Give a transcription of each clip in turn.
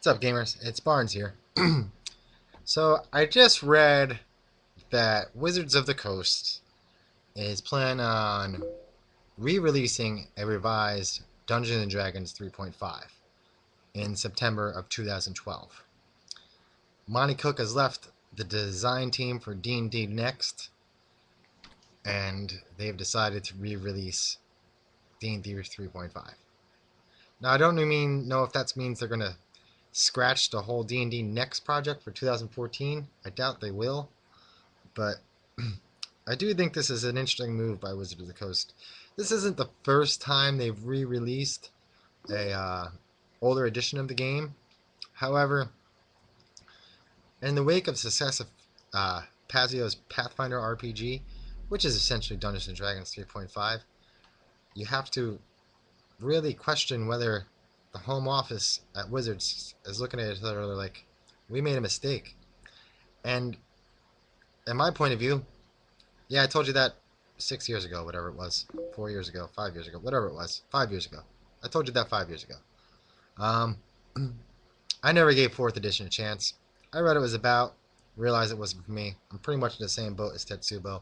What's up, gamers? It's Barnes here. So, I just read that Wizards of the Coast is planning on re-releasing a revised Dungeons and Dragons 3.5 in September of 2012. Monte Cook has left the design team for D&D Next, and they've decided to re-release D&D 3.5. Now, I don't know if that means they're going to scratch the whole D&D Next project for 2014. I doubt they will. But I do think this is an interesting move by Wizard of the Coast. This isn't the first time they've re-released a older edition of the game. However, in the wake of success of Pazio's Pathfinder RPG, which is essentially Dungeons and Dragons 3.5, you have to really question whether the home office at Wizards is looking at each other like, we made a mistake. And in my point of view, yeah, I told you that 6 years ago, whatever it was, 4 years ago, 5 years ago, whatever it was, 5 years ago. I told you that 5 years ago. Um, I never gave fourth edition a chance. I read it was about, realized it wasn't for me. I'm pretty much in the same boat as Tetsubo.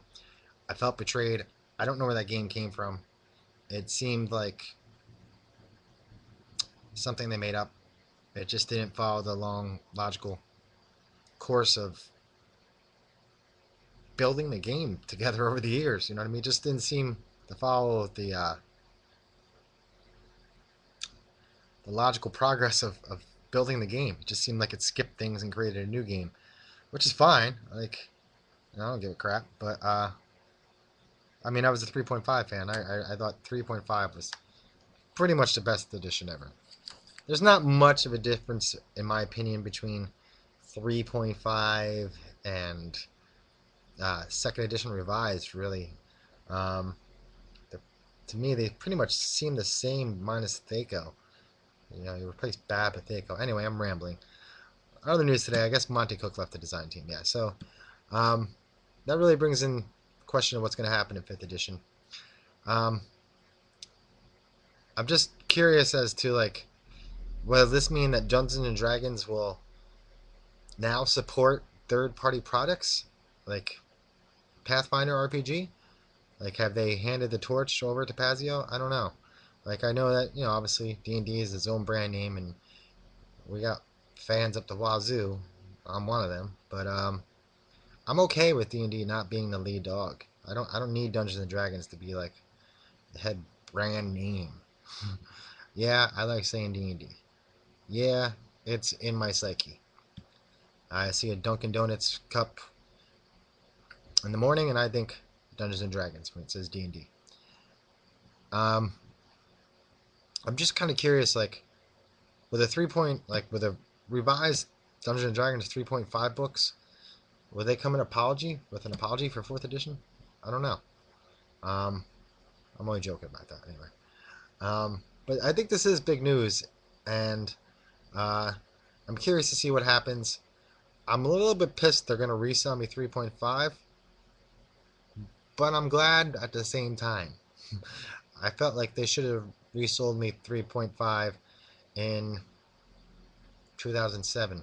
I felt betrayed. I don't know where that game came from. It seemed like something they made up. It just didn't follow the long, logical course of building the game together over the years. You know what I mean? It just didn't seem to follow the logical progress of building the game. It just seemed like it skipped things and created a new game, which is fine. Like, I don't give a crap. But I mean, I was a 3.5 fan. I thought 3.5 was pretty much the best edition ever. There's not much of a difference, in my opinion, between 3.5 and second edition revised. Really, um, the, to me, they pretty much seem the same, minus Thaco. You know, you replace Bab with Thaco. Anyway, I'm rambling. Other news today, I guess Monte Cook left the design team. Yeah, so um, that really brings in question of what's going to happen in 5th edition. Um, I'm just curious as to, like, whether this mean that Dungeons and Dragons will now support third-party products like Pathfinder RPG. Like, have they handed the torch over to Pazio? I don't know. Like, I know that, obviously D&D is its own brand name, and we got fans up the wazoo. I'm one of them, but I'm okay with D&D not being the lead dog. I don't need Dungeons and Dragons to be like the head brand name. Yeah, I like saying D&D. Yeah, it's in my psyche. I see a Dunkin' Donuts cup in the morning, and I think Dungeons and Dragons when it says D&D. Um, I'm just kind of curious, like, with a revised Dungeons and Dragons 3.5 books, will they come with an apology for 4th edition? I don't know. Um, I'm only joking about that anyway. But I think this is big news, and uh, I'm curious to see what happens. I'm a little bit pissed they're going to resell me 3.5, but I'm glad at the same time. I felt like they should have resold me 3.5 in 2007.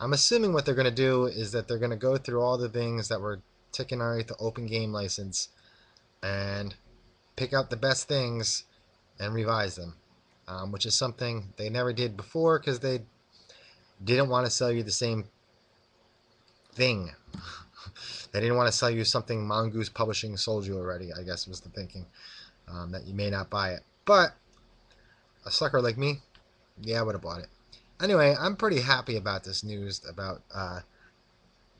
I'm assuming what they're going to do is that they're going to go through all the things that were ticking underneath the open game license and pick out the best things and revise them, which is something they never did before because they didn't want to sell you the same thing. They didn't want to sell you something Mongoose Publishing sold you already, I guess was the thinking, that you may not buy it. But a sucker like me, yeah, I would have bought it. Anyway, I'm pretty happy about this news about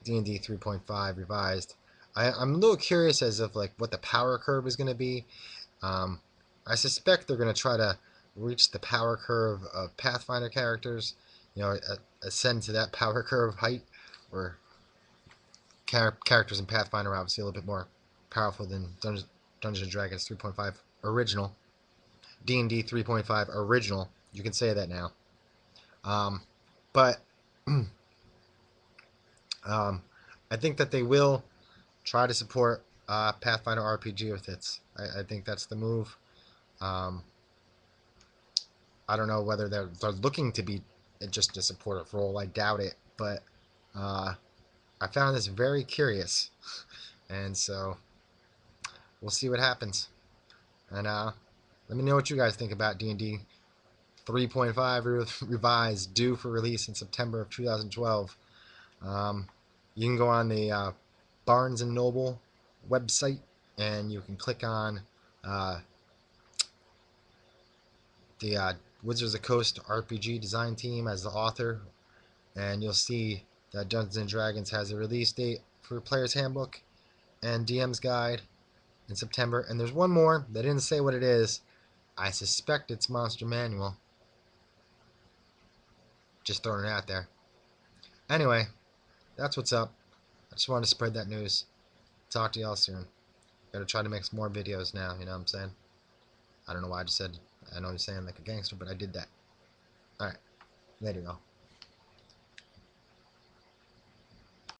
D&D 3.5 revised. I'm a little curious as of like what the power curve is going to be. Um, I suspect they're going to try to reach the power curve of Pathfinder characters. Ascend to that power curve height, where characters in Pathfinder are obviously a little bit more powerful than Dungeons and Dragons 3.5 original. D&D 3.5 original. You can say that now. But I think that they will try to support Pathfinder RPG with it. I think that's the move. Um, I don't know whether they're looking to be just a supportive role. I doubt it, but uh, I found this very curious, and so we'll see what happens. And let me know what you guys think about D&D 3.5 revised, due for release in September of 2012. You can go on the Barnes and Noble website, and you can click on uh, the Wizards of the Coast RPG design team as the author, and you'll see that Dungeons and Dragons has a release date for Player's Handbook and DM's Guide in September. And there's one more. They didn't say what it is. I suspect it's Monster Manual. Just throwing it out there. Anyway, that's what's up. I just wanted to spread that news. Talk to y'all soon. Gotta try to make some more videos now, you know what I'm saying? I don't know why I just said, I know you're saying like a gangster, but I did that. Alright, later y'all.